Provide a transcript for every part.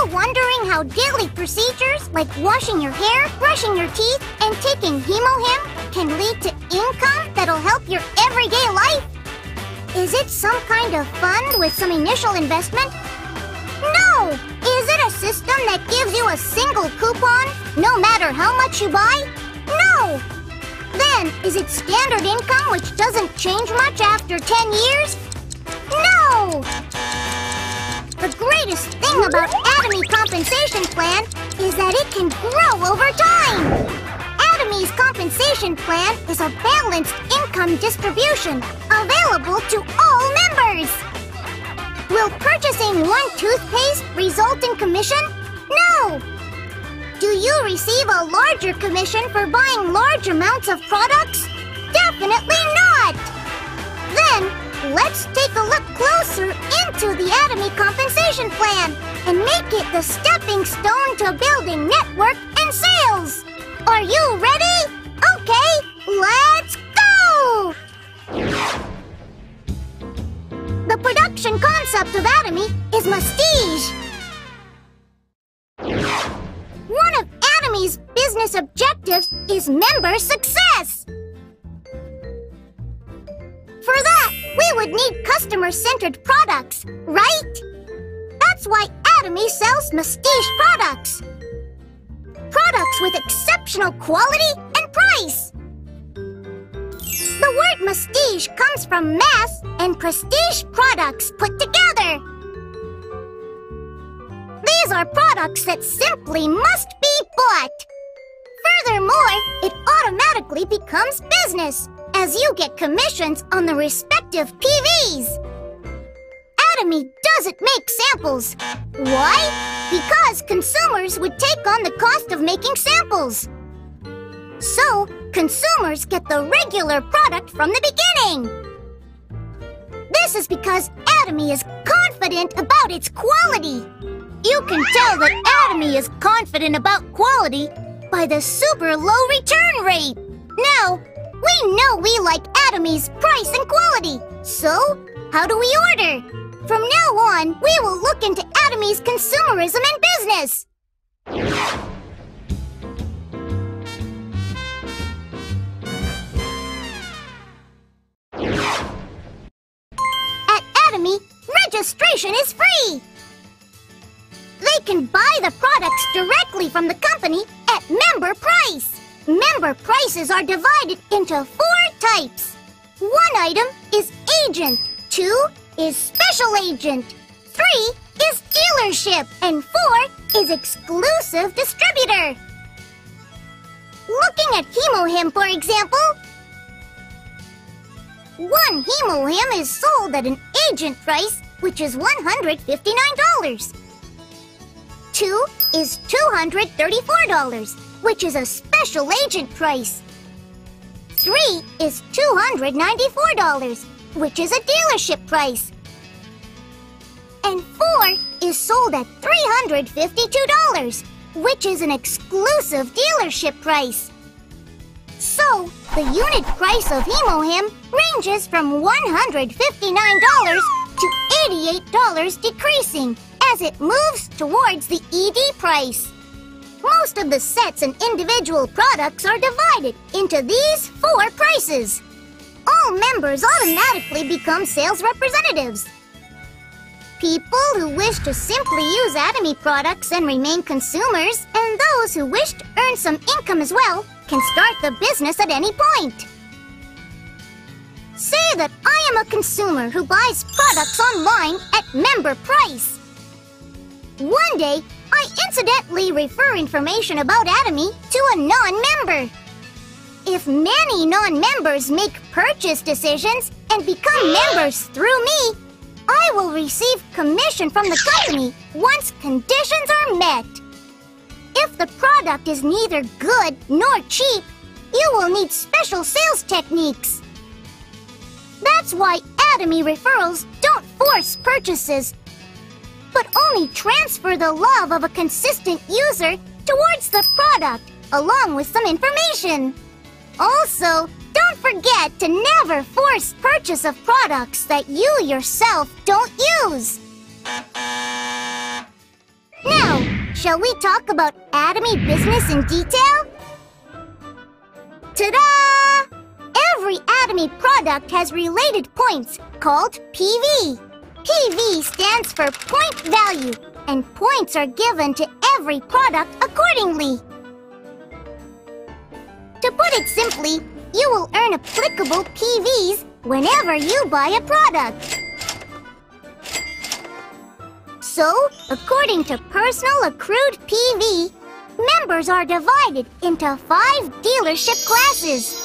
you wondering how daily procedures like washing your hair, brushing your teeth, and taking HemoHim can lead to income that'll help your everyday life? Is it some kind of fund with some initial investment? No! Is it a system that gives you a single coupon no matter how much you buy? No! Then, is it standard income which doesn't change much after 10 years? No! The greatest thing about Atomy Compensation Plan is that it can grow over time. Atomy's compensation plan is a balanced income distribution available to all members. Will purchasing one toothpaste result in commission? No! Do you receive a larger commission for buying large amounts of products? Definitely not! Then, let's take a look closer into the Atomy Compensation Plan and make it the stepping stone to building network and sales. Are you ready? Okay, let's go! The production concept of Atomy is Mustige. One of Atomy's business objectives is member success. For that, we would need customer-centered products, right? That's why Atomy sells Mustige products. Products with exceptional quality and price. The word Mustige comes from mass and prestige products put together. These are products that simply must be bought. Furthermore, it automatically becomes business, as you get commissions on the respective PVs. Atomy doesn't make samples. Why? Because consumers would take on the cost of making samples. So, consumers get the regular product from the beginning. This is because Atomy is confident about its quality. You can tell that Atomy is confident about quality by the super low return rate. Now, we know we like Atomy's price and quality. So, how do we order? From now on, we will look into Atomy's consumerism and business. At Atomy, registration is free. They can buy the products directly from the company at member price. Member prices are divided into 4 types. 1 item is agent, 2 is special agent, 3 is dealership, and 4 is exclusive distributor. Looking at HemoHim, for example, 1 HemoHim is sold at an agent price, which is $159. 2 is $234, which is a special agent price. 3 is $294, which is a dealership price. And 4 is sold at $352, which is an exclusive dealership price. So, the unit price of HemoHim ranges from $159 to $88, decreasing as it moves towards the ED price. Most of the sets and individual products are divided into these 4 prices. All members automatically become sales representatives. People who wish to simply use Atomy products and remain consumers, and those who wish to earn some income as well, can start the business at any point. Say that I am a consumer who buys products online at member price. One day, I incidentally refer information about Atomy to a non-member. If many non-members make purchase decisions and become members through me, I will receive commission from the company once conditions are met. If the product is neither good nor cheap, you will need special sales techniques. That's why Atomy referrals don't force purchases, but only transfer the love of a consistent user towards the product, along with some information. Also, don't forget to never force purchase of products that you yourself don't use. Now, Shall we talk about Atomy business in detail? Ta-da! Every Atomy product has related points called PV. PV stands for point value, and points are given to every product accordingly. To put it simply, you will earn applicable PVs whenever you buy a product. So, according to personal accrued PV, members are divided into 5 dealership classes.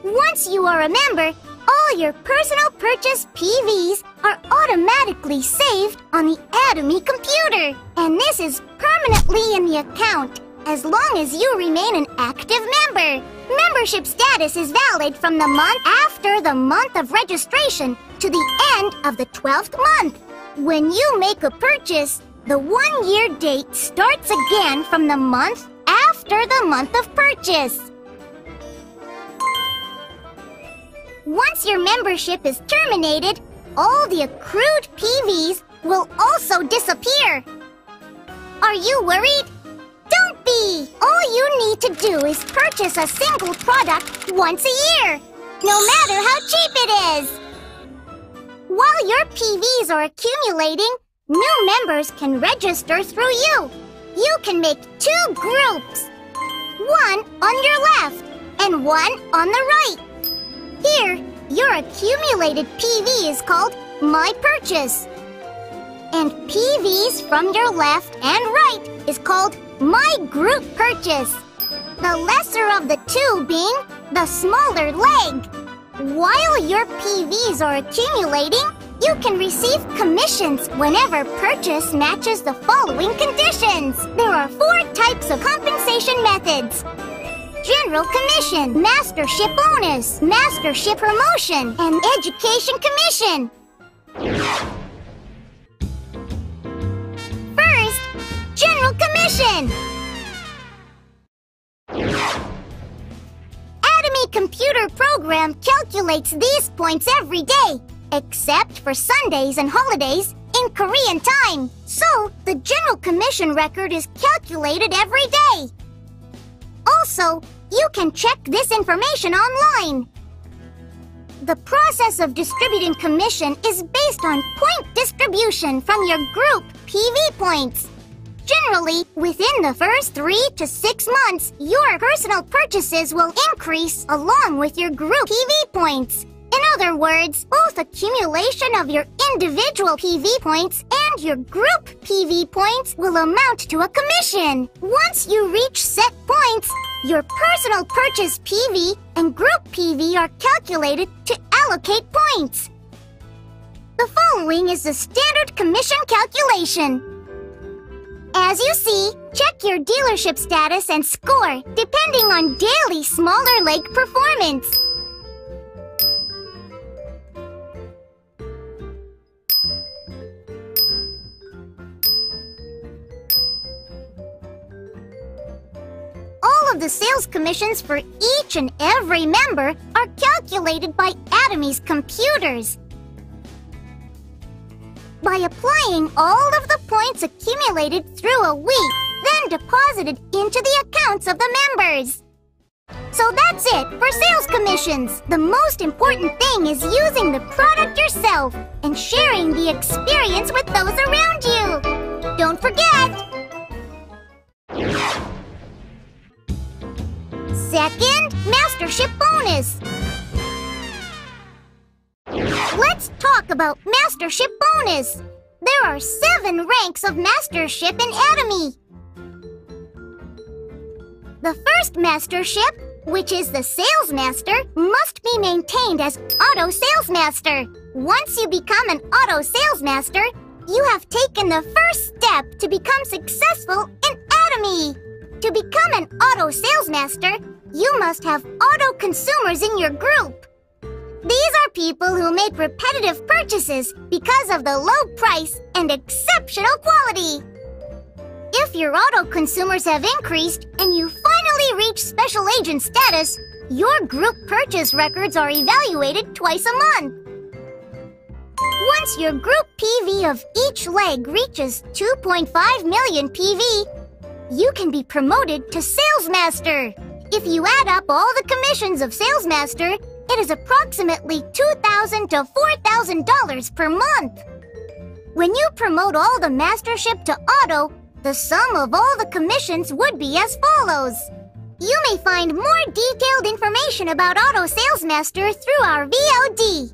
Once you are a member, all your personal purchase PVs are automatically saved on the Atomy computer. And this is permanently in the account as long as you remain an active member. Membership status is valid from the month after the month of registration to the end of the 12th month. When you make a purchase, the 1-year date starts again from the month after the month of purchase. Once your membership is terminated, all the accrued PVs will also disappear. Are you worried? Don't be! All you need to do is purchase a single product once a year, no matter how cheap it is. While your PVs are accumulating, new members can register through you. You can make 2 groups, one on your left and one on the right. Here, your accumulated PV is called My Purchase. And PVs from your left and right is called My Group Purchase. The lesser of the two being the smaller leg. While your PVs are accumulating, you can receive commissions whenever purchase matches the following conditions. There are 4 types of compensation methods: General Commission, Mastership Bonus, Mastership Promotion, and Education Commission. First, General Commission. Atomy computer program calculates these points every day, except for Sundays and holidays in Korean time. So, the General Commission record is calculated every day. Also, you can check this information online. The process of distributing commission is based on point distribution from your group PV points. Generally, within the first 3 to 6 months, your personal purchases will increase along with your group PV points. In other words, both accumulation of your individual PV points and your group PV points will amount to a commission. Once you reach set points, your personal purchase PV and group PV are calculated to allocate points. The following is the standard commission calculation. As you see, check your dealership status and score depending on daily smaller leg performance. All of the sales commissions for each and every member are calculated by Atomy's computers. By applying all of the points accumulated through a week, then deposited into the accounts of the members. So that's it for sales commissions. The most important thing is using the product yourself and sharing the experience with those around you. Don't forget! Second, Mastership Bonus. Let's talk about Mastership Bonus. There are 7 ranks of Mastership in Atomy. The first Mastership, which is the Sales Master, must be maintained as Auto Sales Master. Once you become an Auto Sales Master, you have taken the first step to become successful in Atomy. To become an Auto Sales Master, you must have auto consumers in your group. These are people who make repetitive purchases because of the low price and exceptional quality. If your auto consumers have increased and you finally reach special agent status, your group purchase records are evaluated twice a month. Once your group PV of each leg reaches 2.5 million PV, you can be promoted to Salesmaster. If you add up all the commissions of Salesmaster, it is approximately $2,000 to $4,000 per month. When you promote all the mastership to Auto, the sum of all the commissions would be as follows. You may find more detailed information about Auto Salesmaster through our VOD.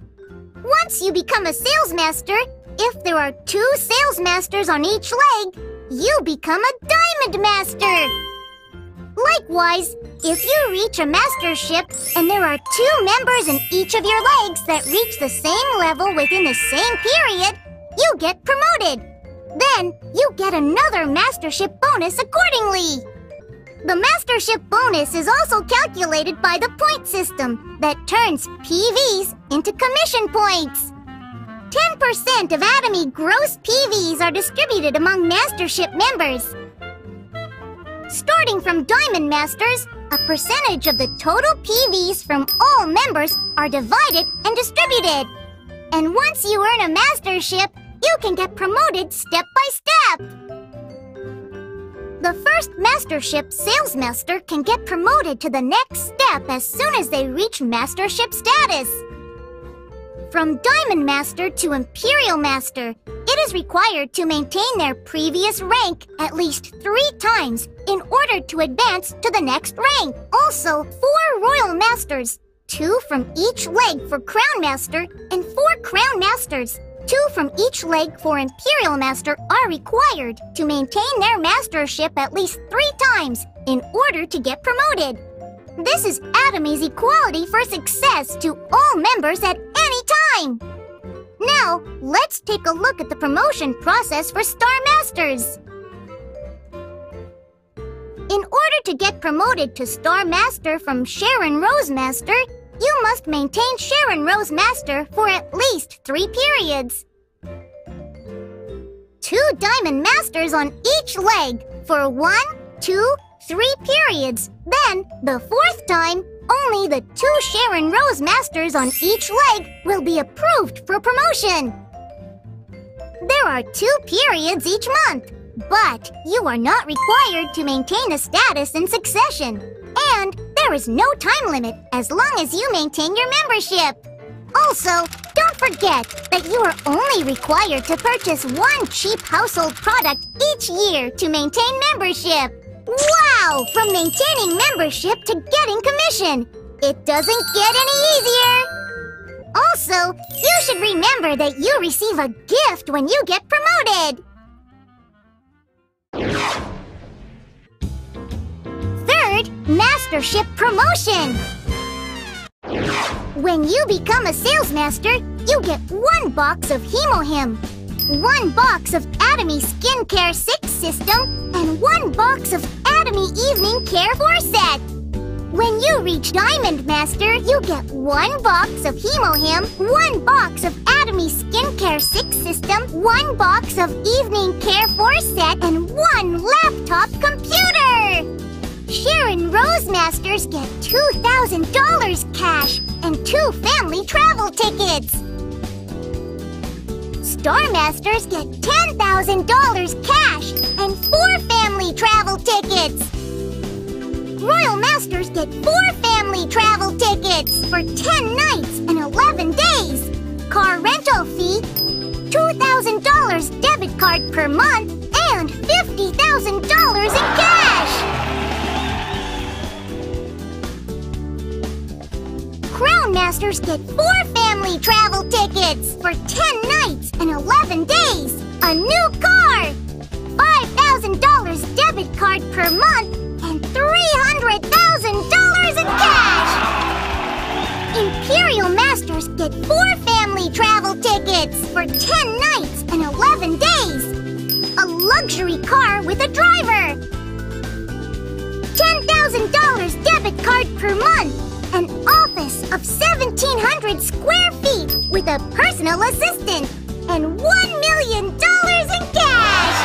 Once you become a Salesmaster, if there are 2 Salesmasters on each leg, you become a Diamond Master. Likewise, if you reach a mastership and there are 2 members in each of your legs that reach the same level within the same period, you get promoted. Then, you get another mastership bonus accordingly. The mastership bonus is also calculated by the point system that turns PVs into commission points. 10% of Atomy gross PVs are distributed among mastership members. Starting from Diamond Masters, a percentage of the total PVs from all members are divided and distributed. And once you earn a mastership, you can get promoted step by step. The first mastership Salesmaster can get promoted to the next step as soon as they reach mastership status. From Diamond Master to Imperial Master, it is required to maintain their previous rank at least 3 times in order to advance to the next rank. Also, 4 Royal Masters, 2 from each leg for Crown Master, and 4 Crown Masters, 2 from each leg for Imperial Master, are required to maintain their mastership at least 3 times in order to get promoted. This is Atomy's equality for success to all members at any time. Now, let's take a look at the promotion process for Star Masters. In order to get promoted to Star Master from Sharon Rose Master, you must maintain Sharon Rose Master for at least 3 periods. 2 Diamond Masters on each leg for 1, 2, 3 periods. Then, the 4th time, only the 2 Sharon Rose Masters on each leg will be approved for promotion. There are 2 periods each month, but you are not required to maintain a status in succession. And there is no time limit as long as you maintain your membership. Also, don't forget that you are only required to purchase 1 cheap household product each year to maintain membership. Wow! From maintaining membership to getting commission, it doesn't get any easier. Also, you should remember that you receive a gift when you get promoted. Third, Mastership Promotion. When you become a Salesmaster, you get 1 box of Hemohim, 1 box of Atomy Skincare 6 System, and 1 box of Atomy Evening Care 4 Set. When you reach Diamond Master, you get 1 box of Hemohim, 1 box of Atomy Skincare 6 System, 1 box of Evening Care 4 Set, and 1 laptop computer! Sharon Rose Masters get $2,000 cash and 2 family travel tickets. Star Masters get $10,000 cash and 4 family travel tickets. Royal Masters get 4 family travel tickets for 10 nights and 11 days. Car rental fee, $2,000 debit card per month, and $50,000 in cash. Crown Masters get 4 family travel tickets for 10 nights and 11 days. A new car, $5,000 debit card per month, and $300,000 in cash. Imperial Masters get 4 family travel tickets for 10 nights and 11 days. A luxury car with a driver. $10,000 debit card per month, and often office of 1,700 square feet with a personal assistant and $1 million in cash!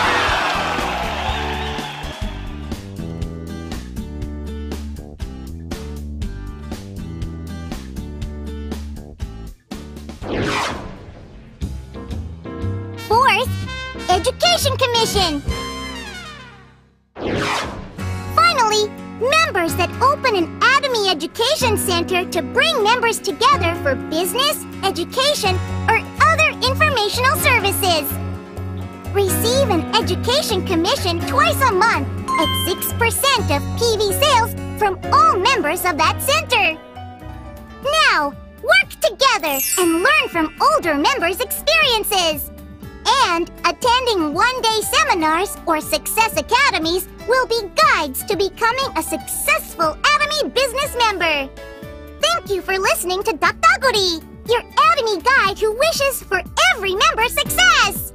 Fourth, Education Commission. Finally, members that open an Atomy Education Center to bring members together for business, education, or other informational services. Receive an education commission twice a month at 6% of PV sales from all members of that center. Now, work together and learn from older members' experiences. And attending one-day seminars or Success Academies will be guides to becoming a successful Atomy business member. Thank you for listening to Dakdaguri, your Atomy guide who wishes for every member success!